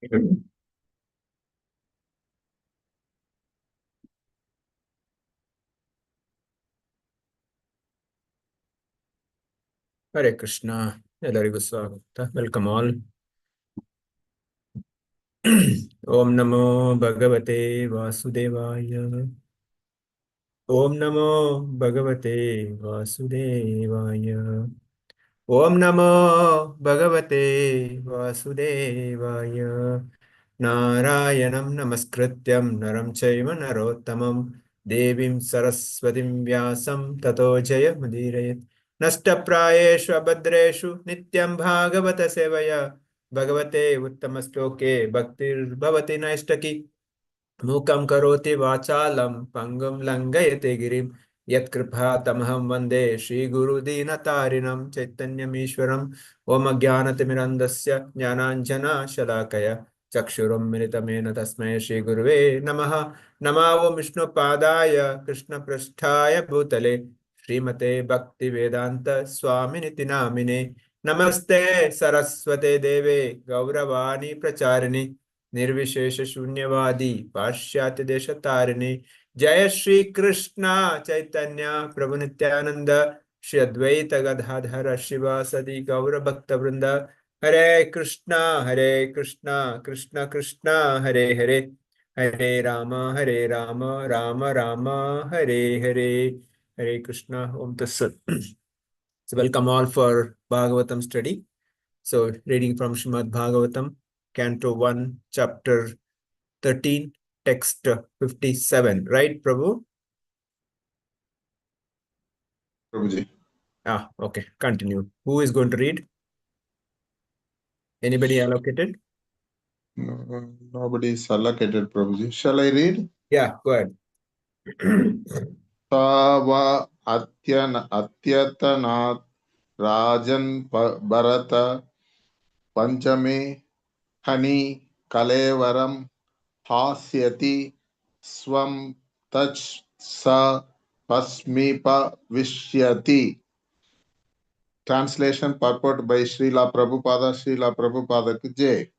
Hare Krishna. ಎಲ್ಲರಿಗೂ ಸ್ವಾಗತ. Welcome all. Om Namo Bhagavate Vasudevaya. Om Namo Bhagavate Vasudevaya. Om Namo Bhagavate Vasudevaya. Narayanam Namaskrityam Naram Chaiva Narottamam Devim Saraswatim Vyasam Tato Jayamudirayat. Nashtaprayeshu abhadreshu nityam bhagavata sevaya bhagavate uttamastoke bhaktir bhavati naistaki mukam karoti vachalam pangam langayate girim yat kripa tamaham vande Shri Guru Dinatarinam Chaitanyam Ishwaram Om Jnanatimirandasya Jnananjana Shalakaya Chakshuram Militamena Tasmai Shri Guruve Namaha Namo Vishnu Padaya Krishna Prasthaya Bhutale Srimate Bhakti Vedanta Swaminiti Namine Namaste Saraswate Deve Gauravani Pracharini निर्विशेष शून्यवादी पाश्चात्य देश तारिणी जय श्री कृष्ण चैतन्य प्रभु नित्यानंद श्री अद्वैत गदाधर शिवासदि गौर भक्त वृंद हरे कृष्णा कृष्ण कृष्ण हरे हरे हरे राम राम राम हरे हरे हरे कृष्णा ओम तत्सत. So welcome all for Bhagavatam study. So reading from Srimad Bhagavatam, Canto 1, Chapter 13, Text 57. Right, Prabhu? Prabhuji. Okay. Continue. Who is going to read? Anybody allocated? No, nobody is allocated, Prabhuji. Shall I read? Yeah, go ahead. Tava Atyatanat Rajan Bharata Panchame Hani Kalevaram Hasyati Swam Tach Sa Pasmipa Vishyati. Translation purport by Srila Prabhupada ki Jai.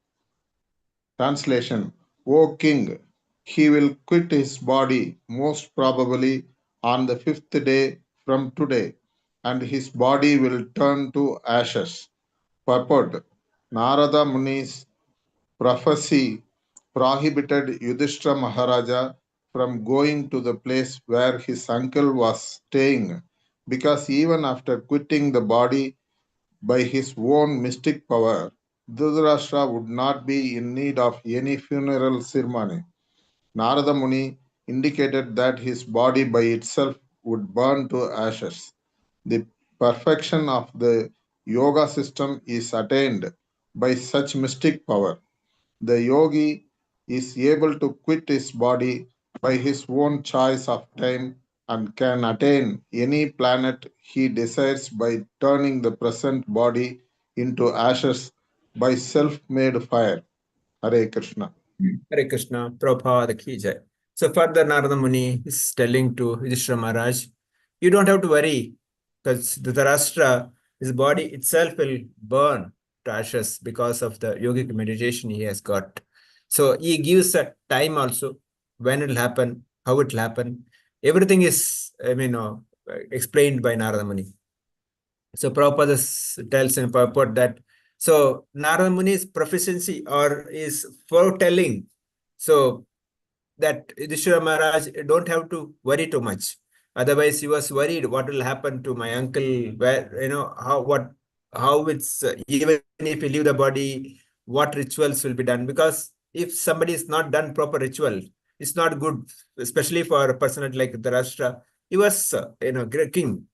Translation: O King, he will quit his body most probably on the 5th day from today, and his body will turn to ashes. Purport: Narada Muni's prophecy prohibited Yudhishthira Maharaja from going to the place where his uncle was staying, because even after quitting the body by his own mystic power, Dhritarashtra would not be in need of any funeral ceremony. Narada Muni indicated that his body by itself would burn to ashes. The perfection of the yoga system is attained by such mystic power. The yogi is able to quit his body by his own choice of time and can attain any planet he desires by turning the present body into ashes by self-made fire. Hare Krishna. Hare Krishna, Prabhupada ki jai. So further Narada Muni is telling to Yudhishthira Maharaj, you don't have to worry, because Dhritarashtra, his body itself will burn to ashes because of the yogic meditation he has got. So he gives a time also, when it will happen, how it will happen. Everything is, explained by Narada Muni. So Prabhupada tells in purport that, so Narada Muni's proficiency or is foretelling, so that Yudhishthira Maharaj don't have to worry too much. Otherwise, he was worried what will happen to my uncle, where, how it's, even if he leave the body, what rituals will be done. Because if somebody is not done proper ritual, it's not good, especially for a person like Dhritarashtra. He was, great king.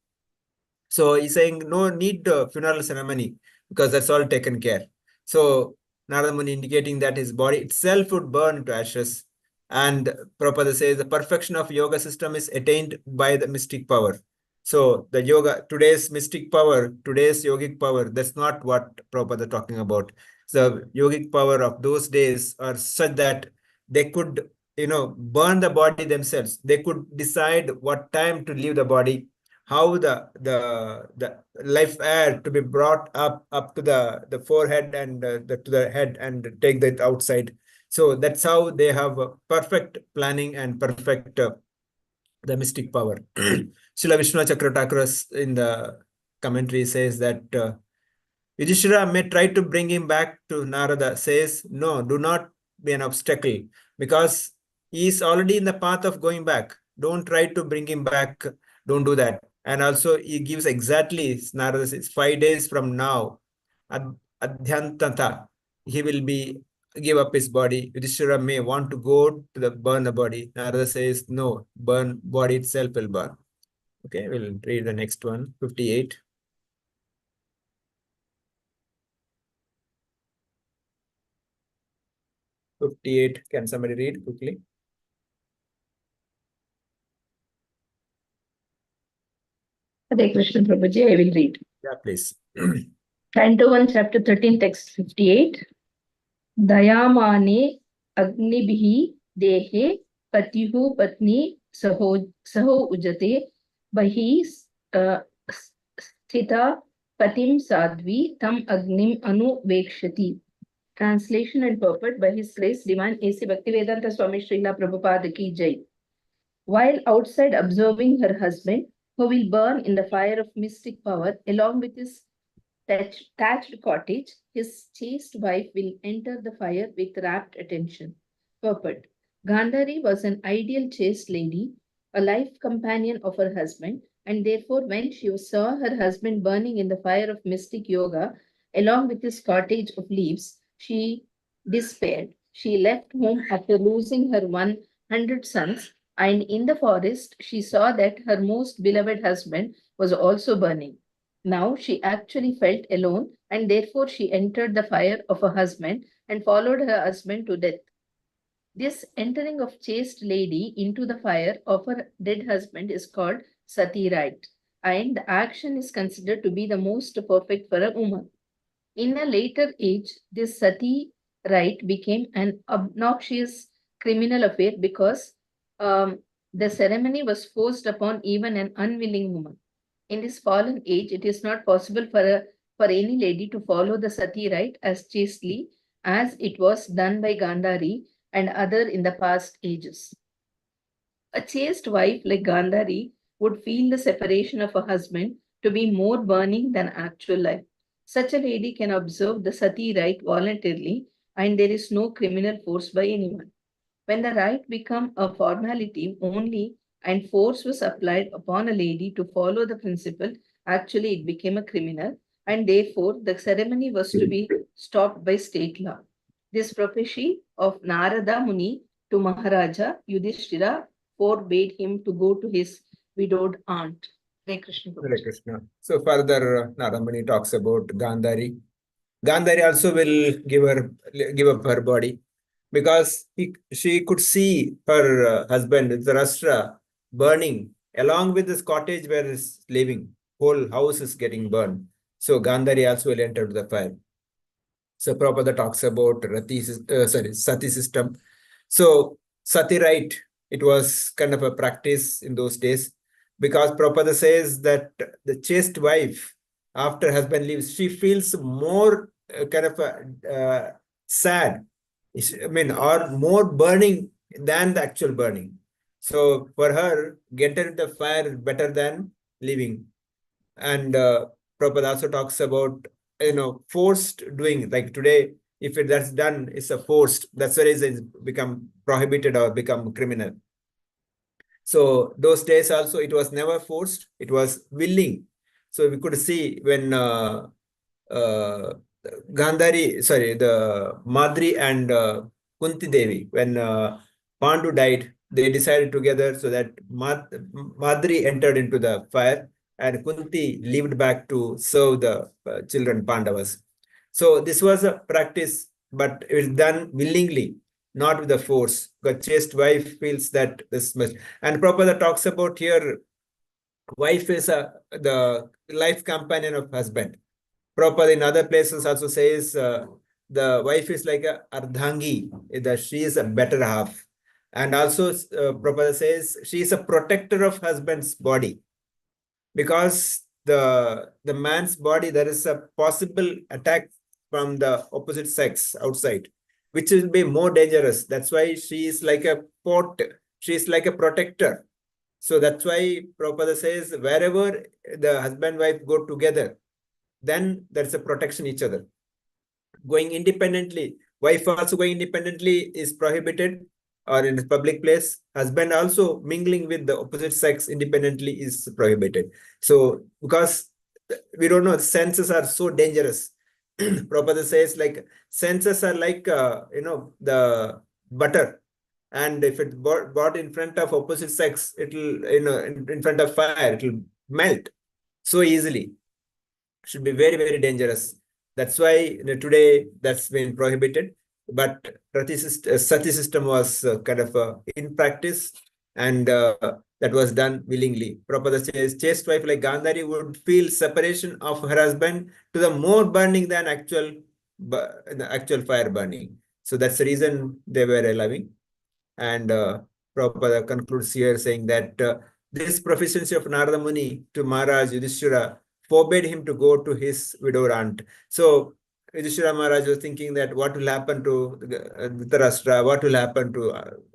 So he's saying no need funeral ceremony, because that's all taken care. So Narada Muni indicating that his body itself would burn to ashes. And Prabhupada says the perfection of yoga system is attained by the mystic power. So the yoga, today's mystic power, today's yogic power, that's not what Prabhupada is talking about. So yogic power of those days are such that they could, burn the body themselves. They could decide what time to leave the body, how the life air to be brought up to the forehead and to the head and take that outside. So that's how they have a perfect planning and perfect the mystic power. Srila Vishnu Chakratakras in the commentary says that Yudhishthira may try to bring him back to Narada, says, no, do not be an obstacle because he is already in the path of going back. Don't try to bring him back. Don't do that. And also he gives exactly, Narada says, 5 days from now, Adhyantata, he will be give up his body. Yudhishthira may want to go to the burn the body. Narada says, no, burn body itself will burn. Okay, we'll read the next one, 58. Can somebody read quickly? Hare Krishna Prabhuji, I will read. Yeah, please. Canto 1, chapter 13, text 58. Dayamane Agnibhi Dehe Patihu Patni Saho Ujate Bahi Sthita Patim Sadvi Tam Agnim Anu Vekshati. Translation and purport by His Grace Divine A.C. Bhaktivedanta Swami Srila Prabhupada Ki Jai. While outside observing her husband, who will burn in the fire of mystic power along with his thatched cottage, his chaste wife will enter the fire with rapt attention. Purport. Gandhari was an ideal chaste lady, a life companion of her husband, and therefore when she saw her husband burning in the fire of mystic yoga along with his cottage of leaves, she despaired. She left home after losing her 100 sons, and in the forest she saw that her most beloved husband was also burning. Now she actually felt alone, and therefore she entered the fire of her husband and followed her husband to death. This entering of chaste lady into the fire of her dead husband is called sati rite, and the action is considered to be the most perfect for a woman. In a later age, this sati rite became an obnoxious criminal affair because the ceremony was forced upon even an unwilling woman. In this fallen age, it is not possible for any lady to follow the sati rite as chastely as it was done by Gandhari and other in the past ages. A chaste wife like Gandhari would feel the separation of a husband to be more burning than actual life. Such a lady can observe the sati rite voluntarily, and there is no criminal force by anyone. When the rite became a formality only and force was applied upon a lady to follow the principle, actually it became a criminal, and therefore the ceremony was to be stopped by state law. This prophecy of Narada Muni to Maharaja Yudhishthira forbade him to go to his widowed aunt. Hare Krishna. Hare Krishna. So further, Narada Muni talks about Gandhari. Gandhari also will give up her body because she could see her husband Dhritarashtra burning along with this cottage where he's living. Whole house is getting burned. So Gandhari also will enter the fire. So Prabhupada talks about sati system. So sati rite, it was kind of a practice in those days because Prabhupada says that the chaste wife, after husband leaves, she feels more kind of sad, or more burning than the actual burning. So for her, get into the fire is better than leaving. And Prabhupada also talks about forced doing, like today, if that's done, it's a forced, that's the reason it's become prohibited or become criminal. So those days also it was never forced, it was willing. So we could see when Gandhari, the Madri and Kunti Devi, when Pandu died, they decided together so that Madri entered into the fire and Kunti lived back to serve the children Pandavas. So this was a practice, but it was done willingly, not with the force. The chaste wife feels that this much. And Prabhupada talks about here, wife is the life companion of husband. Prabhupada in other places also says the wife is like a ardhangi, that she is a better half. And also Prabhupada says she is a protector of husband's body. because the man's body, there is a possible attack from the opposite sex outside, which will be more dangerous. That's why she is like a port, she is like a protector. So that's why Prabhupada says wherever the husband wife go together, then there's a protection each other. Going independently, wife also going independently is prohibited, or in a public place. Husband also mingling with the opposite sex independently is prohibited. So because we don't know, senses are so dangerous. Prabhupada says like senses are like the butter, and if it's bought in front of opposite sex, it'll in front of fire, it'll melt so easily. Should be very, very dangerous. That's why today that's been prohibited. But sati system was kind of in practice, and that was done willingly. Prabhupada says chaste wife like Gandhari would feel separation of her husband to the more burning than the actual fire burning. So that's the reason they were allowing. And Prabhupada concludes here saying that this proficiency of Narada Muni to Maharaj Yudhishthira forbade him to go to his widowed aunt. So Yudhishthira Maharaj was thinking that what will happen to Dhritarashtra, what will happen to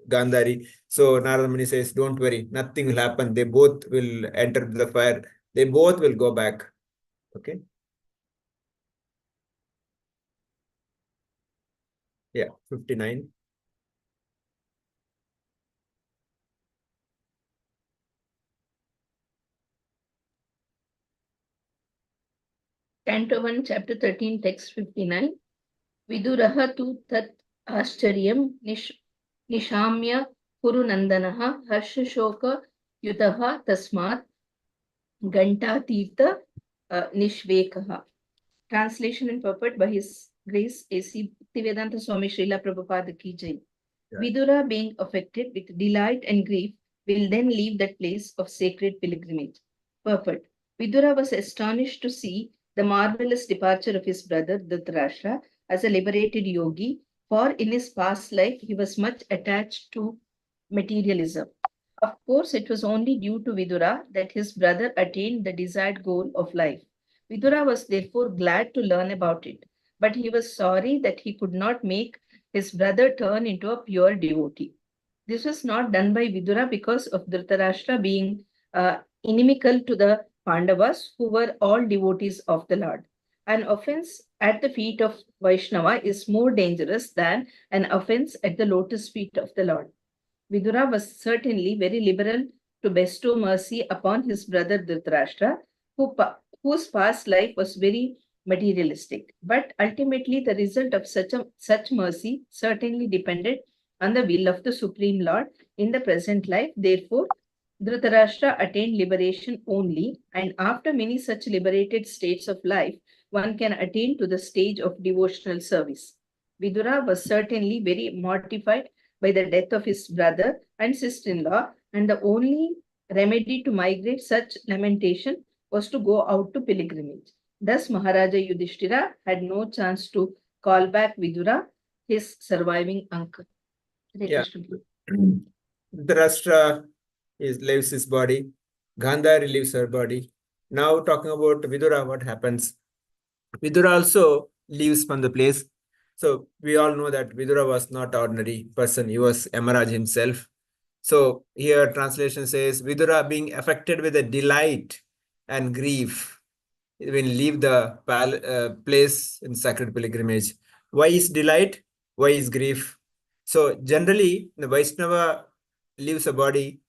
Gandhari. So Narada Muni says, don't worry, nothing will happen. They both will enter the fire. They both will go back. Okay. Yeah, 59. Canto 1, Chapter 13, Text 59. Viduraha tu tat ashcharyam nishamya kurunandanaha harshashoka yutaha tasmat gantatirtha nishvekaha. Translation and purport by His Grace A.C. Bhaktivedanta Swami Srila Prabhupada Ki Jai. Vidura, being affected with delight and grief, will then leave that place of sacred pilgrimage. Purport. Vidura was astonished to see the marvelous departure of his brother Dhritarashtra as a liberated yogi, for in his past life he was much attached to materialism. Of course, it was only due to Vidura that his brother attained the desired goal of life. Vidura was therefore glad to learn about it, but he was sorry that he could not make his brother turn into a pure devotee. This was not done by Vidura because of Dhritarashtra being inimical to the Pandavas, who were all devotees of the Lord. An offense at the feet of Vaishnava is more dangerous than an offense at the lotus feet of the Lord. Vidura was certainly very liberal to bestow mercy upon his brother Dhritarashtra, whose past life was very materialistic. But ultimately, the result of such mercy certainly depended on the will of the Supreme Lord in the present life. Therefore, Dhritarashtra attained liberation only, and after many such liberated states of life, one can attain to the stage of devotional service. Vidura was certainly very mortified by the death of his brother and sister-in-law, and the only remedy to migrate such lamentation was to go out to pilgrimage. Thus, Maharaja Yudhishthira had no chance to call back Vidura, his surviving uncle. Yeah. Dhritarashtra leaves his body. Gandhari leaves her body. Now talking about Vidura, what happens? Vidura also leaves from the place. So we all know that Vidura was not ordinary person. He was Yamaraj himself. So here translation says, Vidura being affected with a delight and grief when leave the place in sacred pilgrimage. Why is delight? Why is grief? So generally, the Vaishnava leaves a body.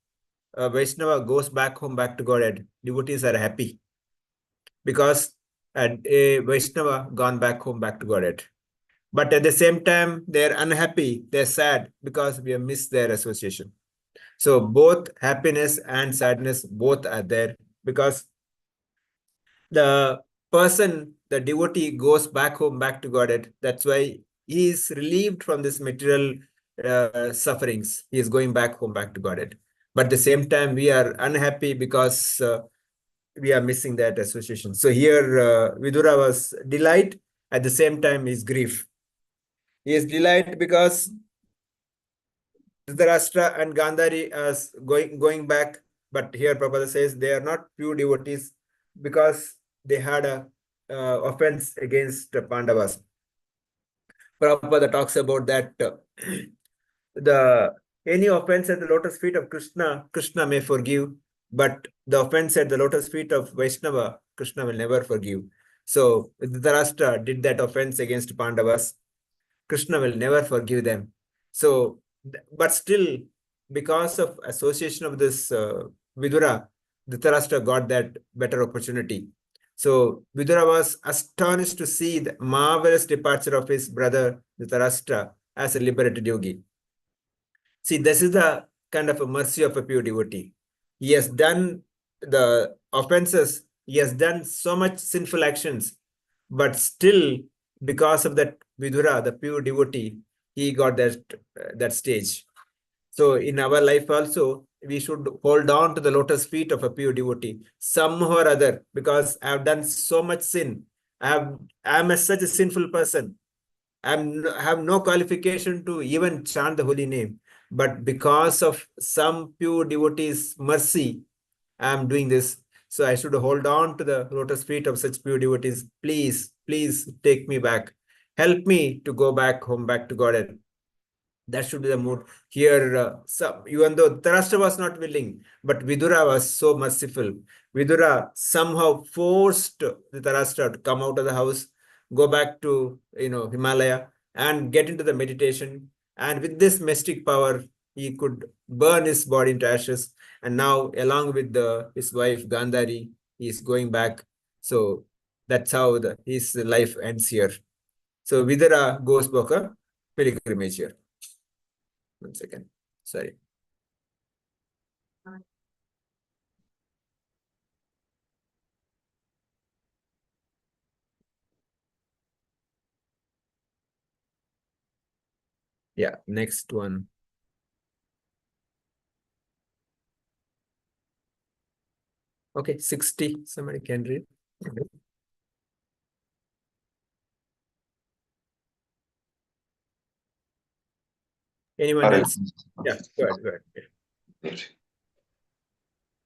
Vaishnava goes back home, back to Godhead. Devotees are happy because a Vaishnava gone back home, back to Godhead. But at the same time, they're unhappy, they're sad because we have missed their association. So both happiness and sadness, both are there because the person, the devotee goes back home, back to Godhead. That's why he is relieved from this material sufferings. He is going back home, back to Godhead. But at the same time, we are unhappy because we are missing that association. So here, Vidura was delight, at the same time is grief. He is delight because Dhritarashtra and Gandhari are going back. But here Prabhupada says they are not pure devotees because they had a offense against Pandavas. Prabhupada talks about that the any offense at the lotus feet of Krishna, Krishna may forgive, but the offense at the lotus feet of Vaishnava, Krishna will never forgive. So Dhritarashtra did that offense against Pandavas. Krishna will never forgive them. So, but still, because of association of this Vidura, Dhritarashtra got that better opportunity. So Vidura was astonished to see the marvelous departure of his brother Dhritarashtra as a liberated yogi. See, this is the kind of a mercy of a pure devotee. He has done the offenses, he has done so much sinful actions, but still, because of that Vidura, the pure devotee, he got that stage. So in our life also, we should hold on to the lotus feet of a pure devotee, somehow or other, because I have done so much sin. I am such a sinful person. I have no qualification to even chant the holy name. But because of some pure devotee's mercy, I am doing this. So I should hold on to the lotus feet of such pure devotees. Please, please take me back. Help me to go back home, back to Godhead. That should be the mood. Here, even though Dhritarashtra was not willing, but Vidura was so merciful. Vidura somehow forced Dhritarashtra to come out of the house, go back to Himalaya and get into the meditation. And with this mystic power, he could burn his body into ashes. And now, along with his wife Gandhari, he is going back. So that's how his life ends here. So Vidura goes back a pilgrimage here. 1 second. Sorry. Yeah, next one. Okay, 60. Somebody can read. Anyone Hare else? Yeah, go ahead.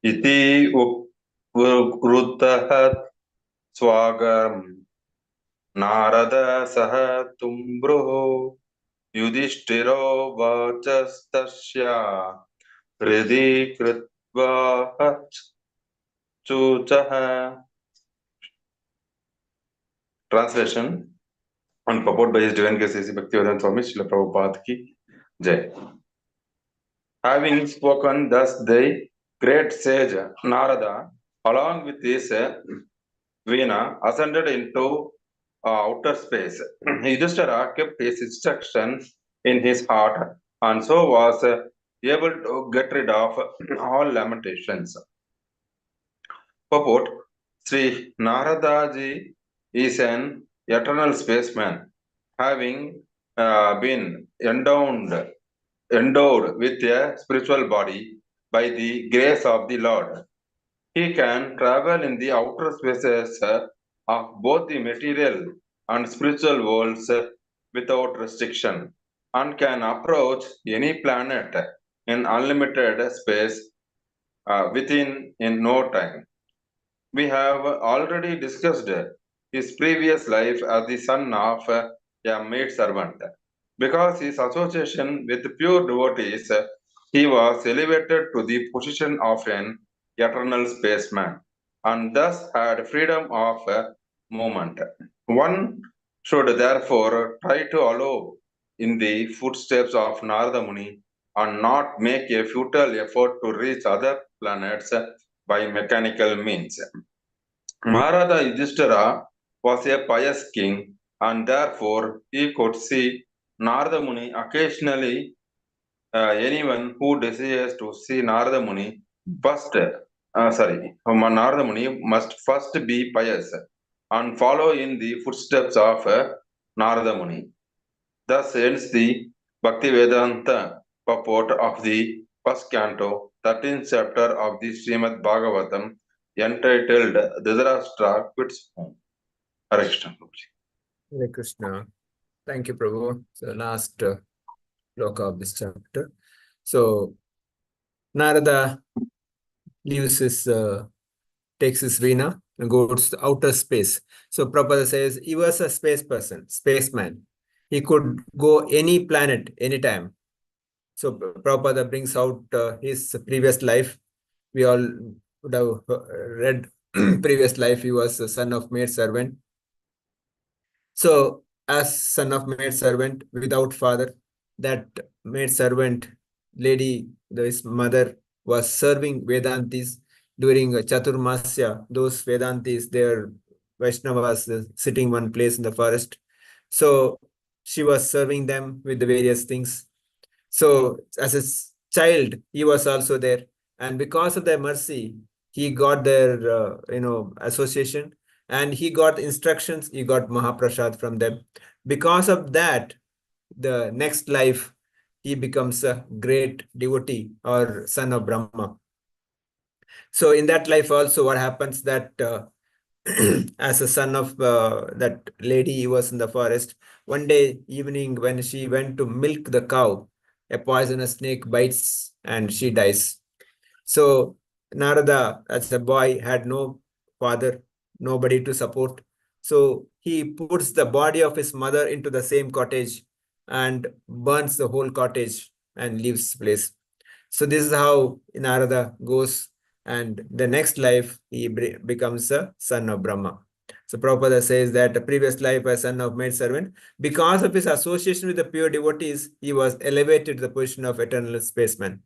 इति उपवृत्तः स्वागरम् नारद सह तुम्ब्रुः युधिष्ठिरो वचस्तस्य हृदि कृत्वा चुचः. Translation and purport by His Divine Grace A.C. Bhaktivedanta Swami Srila Prabhupada ki Jai. Having spoken thus, the great sage Narada, along with his Veena, ascended into outer space. Yudhishthira kept his instruction in his heart and so was able to get rid of all lamentations. Purport: Sri Naradaji is an eternal spaceman, having been endowed with a spiritual body by the grace of the Lord. He can travel in the outer spaces of both the material and spiritual worlds without restriction and can approach any planet in unlimited space within in no time. We have already discussed his previous life as the son of a maidservant. Because his association with pure devotees, he was elevated to the position of an eternal spaceman and thus had freedom of movement. One should therefore try to follow in the footsteps of Narada Muni and not make a futile effort to reach other planets by mechanical means. Maharada Yudhishthira was a pious king and therefore he could see Narada Muni occasionally. Anyone who desires to see Narada Muni Narada Muni must first be pious and follow in the footsteps of Narada Muni. Thus ends the Bhaktivedanta purport of the first canto, 13th chapter of the Srimad Bhagavatam, entitled Dhritarashtra Quits Home. Hare Krishna. Hare Krishna. Thank you, Prabhu. So last sloka of this chapter. So Narada leaves his takes his Veena and goes to outer space. So Prabhupada says he was a space person, spaceman. He could go any planet, anytime. So Prabhupada brings out his previous life. We all would have read previous life. He was the son of maid servant. So as son of maid servant without father, that maid servant lady, his mother, was serving Vedantis during Chaturmasya. Those Vedantis, their Vaishnavas sitting one place in the forest. So she was serving them with the various things. So as a child, he was also there. And because of their mercy, he got their, association, and he got instructions, he got Mahaprasad from them. Because of that, the next life, he becomes a great devotee or son of Brahma. So in that life also, what happens that as a son of that lady, he was in the forest. One day evening, when she went to milk the cow, a poisonous snake bites and she dies. So Narada, as a boy, had no father, nobody to support. So he puts the body of his mother into the same cottage and burns the whole cottage and leaves the place. So this is how Narada goes, and the next life he becomes a son of Brahma. So Prabhupada says that the previous life as son of maid servant, because of his association with the pure devotees, he was elevated to the position of eternal spaceman.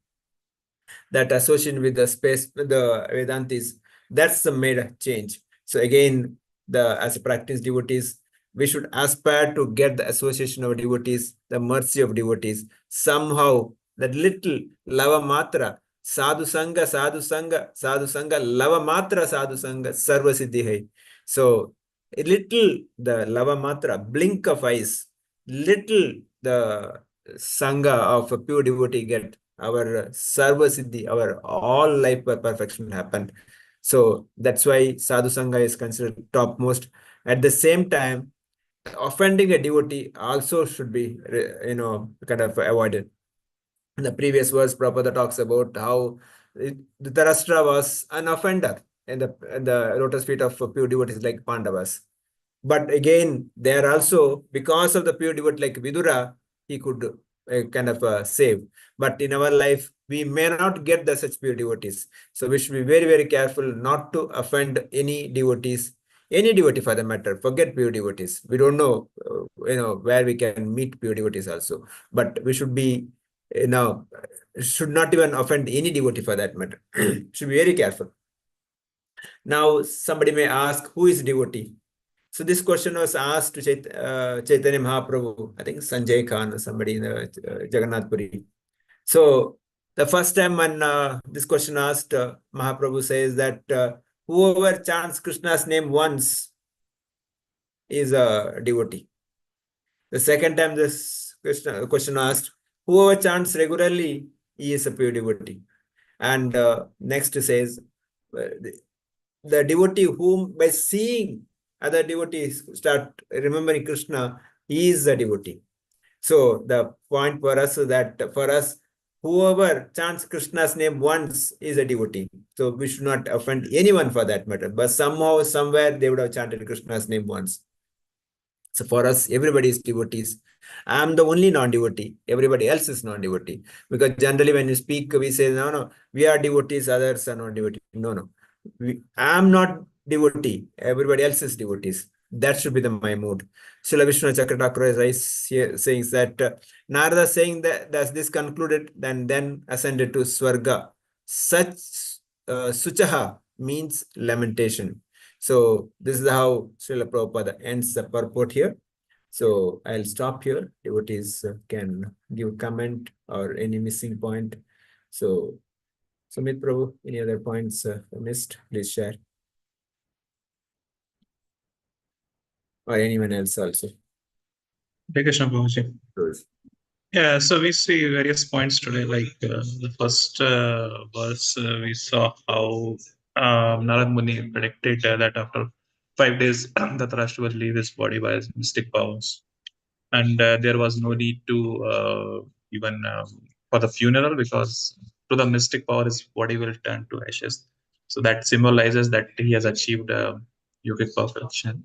That association with the space, the Vedantis, that's the made a change. So again, as a practice devotees, we should aspire to get the association of devotees, the mercy of devotees. Somehow, that little lava matra, sadhu sanga, sadhu sanga, sadhu sanga, lava matra, sadhu sanga, sarva siddhi hai. So a little the lava matra, blink of eyes, little the sangha of a pure devotee get, our sarva siddhi, our all life perfection happened. So that's why sadhu sangha is considered topmost. At the same time, offending a devotee also should be, kind of avoided. In the previous verse, Prabhupada talks about how Dhritarashtra was an offender in the lotus feet of pure devotees like Pandavas. But again, there also, because of the pure devotee like Vidura, he could kind of save. But in our life, we may not get the such pure devotees. So we should be very, very careful not to offend any devotees, any devotee for the matter. Forget pure devotees. We don't know, where we can meet pure devotees also. But we should be, should not even offend any devotee for that matter. Should be very careful. Now, somebody may ask, who is devotee? So this question was asked to Chaitanya Mahaprabhu, I think Sanjay Khan or somebody in Jagannath Puri. So the first time when this question asked, Mahaprabhu says that whoever chants Krishna's name once is a devotee. The second time this question asked, whoever chants regularly, he is a pure devotee. And next says, the devotee whom by seeing other devotees start remembering Krishna, he is a devotee. So the point for us is that for us, whoever chants Krishna's name once is a devotee. So we should not offend anyone for that matter. But somehow, somewhere, they would have chanted Krishna's name once. So for us, everybody is devotees. I am the only non-devotee. Everybody else is non-devotee. Because generally when you speak, we say, no, we are devotees, others are not devotees. No. I am not devotee. Everybody else is devotees. That should be my mood. Srila Vishnu Chakrathakur is saying that Narada saying that this concluded, then ascended to Swarga. Such Suchaha means lamentation. So this is how Srila Prabhupada ends the purport here. So I'll stop here. Devotees can give comment or any missing point. So Sumit Prabhu, any other points missed, please share. Or anyone else also. Hare Krishna Prabhuji. Please. Yeah, so we see various points today. Like the first verse, we saw how Narad Muni predicted that after 5 days, Dhritarashtra will leave his body by his mystic powers, and there was no need to even for the funeral, because to the mystic power, his body will turn to ashes. So that symbolizes that he has achieved yogic perfection.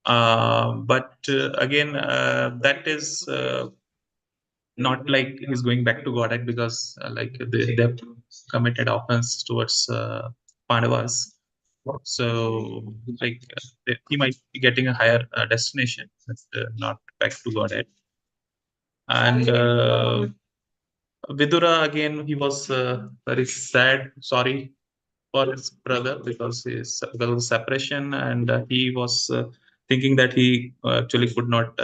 But again, that is not like he's going back to Godhead, because like they've committed offense towards Pandavas. So like he might be getting a higher destination, but not back to Godhead. And Vidura, again, he was very sad, sorry for his brother because of the separation, and he was thinking that he actually could not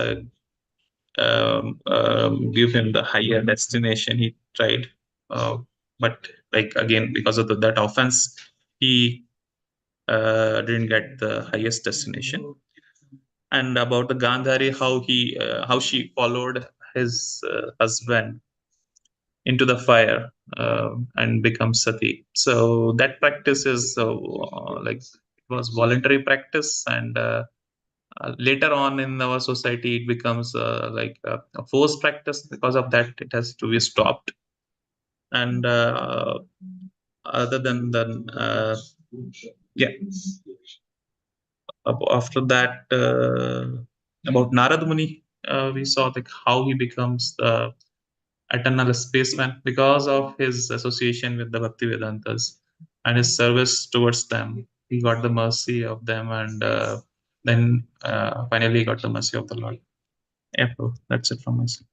give him the higher destination. He tried, but like again, because of that offense, he didn't get the highest destination. And about the Gandhari, how she followed his husband into the fire and become sati. So that practice is like it was voluntary practice, and later on in our society it becomes like a forced practice. Because of that, it has to be stopped. And other than yeah, after that, about Narad Muni, we saw like how he becomes the eternal spaceman because of his association with the Bhakti Vedantas and his service towards them. He got the mercy of them, and then finally got the mercy of the Lord. Yeah, bro, that's it from my side.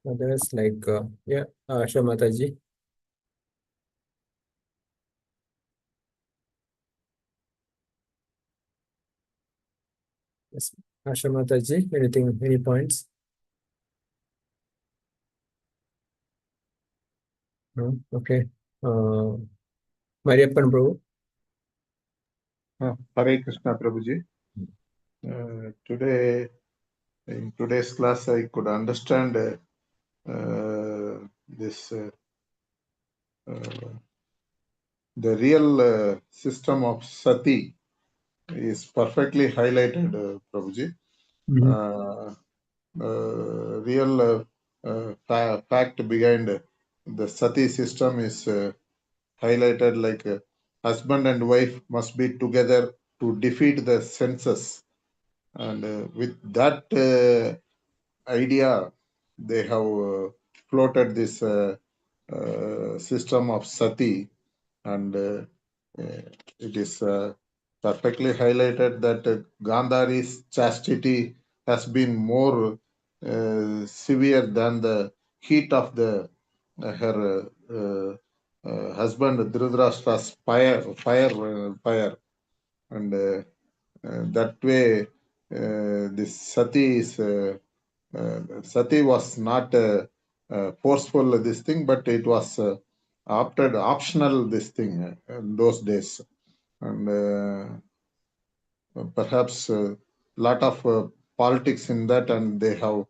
Others like yeah, Asha Mataji. Yes, Asha Mataji, anything, any points? No? Okay. Mariappan Prabhu. Hare Krishna Prabhuji. Today, in today's class, I could understand this the real system of sati is perfectly highlighted, Prabhuji. Real fact behind the sati system is highlighted like husband and wife must be together to defeat the senses. And with that idea, they have floated this system of sati, and it is perfectly highlighted that Gandhari's chastity has been more severe than the heat of her husband Dhritarashtra's fire, and that way this sati is sati was not forceful this thing, but it was optional this thing in those days, and perhaps a lot of politics in that, and they have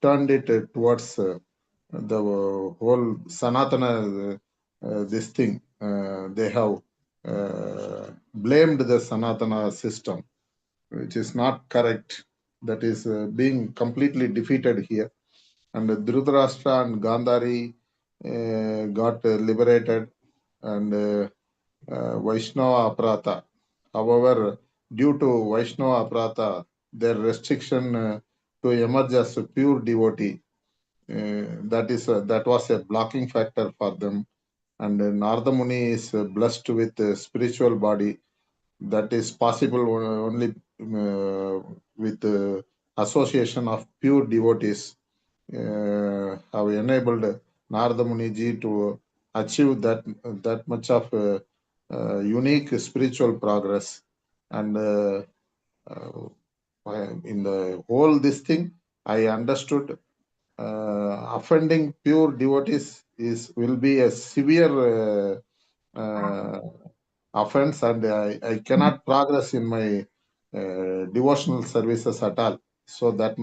turned it towards the whole Sanatana this thing. They have blamed the Sanatana system, which is not correct. That is being completely defeated here. And Dhritarashtra and Gandhari got liberated, and Vaishnava Aprata. However, due to Vaishnava Aprata, their restriction to emerge as a pure devotee, that was a blocking factor for them. And Narada Muni is blessed with a spiritual body that is possible only with association of pure devotees. Have enabled Narada Muni ji to achieve that much of unique spiritual progress. And in the whole this thing, I understood offending pure devotees will be a severe offense, and I cannot progress in my devotional services at all. So that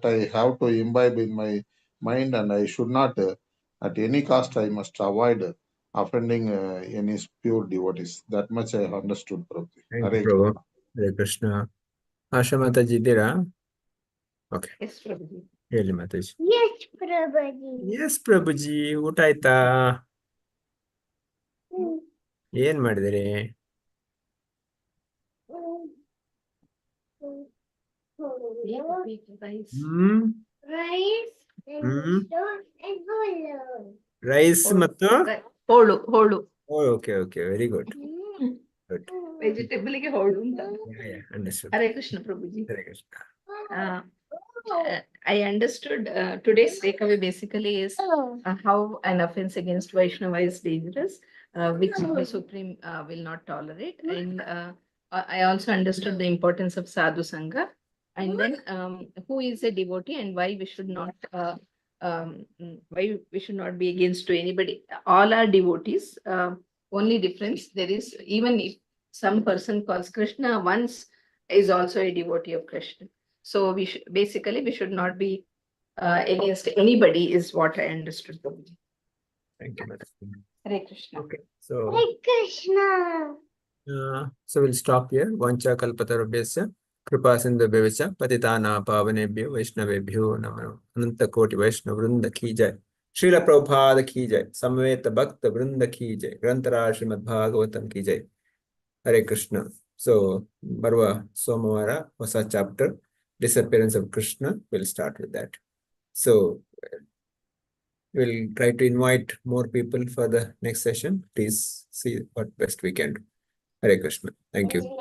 I have to imbibe in my mind, and I should not, at any cost, I must avoid offending any pure devotees. That much I have understood, Prabhuji. Thank you, Prabhu. Hare Krishna. Asha Mataji, there. Okay. Yes, Prabhuji. ಹೇಳಿ Mataji. Yes, Prabhuji. Yes Prabhuji, ಊಟ ಆಯ್ತಾ? ಏನ್ ಮಾಡಿದಿರಿ? Hmm Rice Hmm. and hollow. Rice ಹೋಳು. ಮತ್ತು ಹೋಳು okay okay, very good. Good. Vegetable ಗೆ ಹೋಳು ಅಂತ. Understood. Hare Krishna Prabhuji. Hare Krishna. I understood today's takeaway basically is how an offense against Vaishnava is dangerous, which the Supreme will not tolerate. And I also understood the importance of sadhu sangha, and then who is a devotee and why we should not be against to anybody. All are devotees. Only difference there is, even if some person calls Krishna once, is also a devotee of Krishna. So we should not be against anybody, is what I understood. Thank you, madam. Hare Krishna. Okay, so Hey, Krishna. we'll stop here. Vancha kalpatarubhyasya kripa sindhubhyo cha patitana pavanebhyo vaishnavebhyo namo. Ananta koti vaishnava vrinda ki jai. Srila Prabhupada ki jai. Samveta bhakta vrinda ki jai. Grantara Srimad Bhagavatam ki jai. Hare Krishna. So Barva Somavara was a chapter, Disappearance of Krishna. We'll start with that. So we'll try to invite more people for the next session. Please see what best we can do. Hare Krishna. Thank you.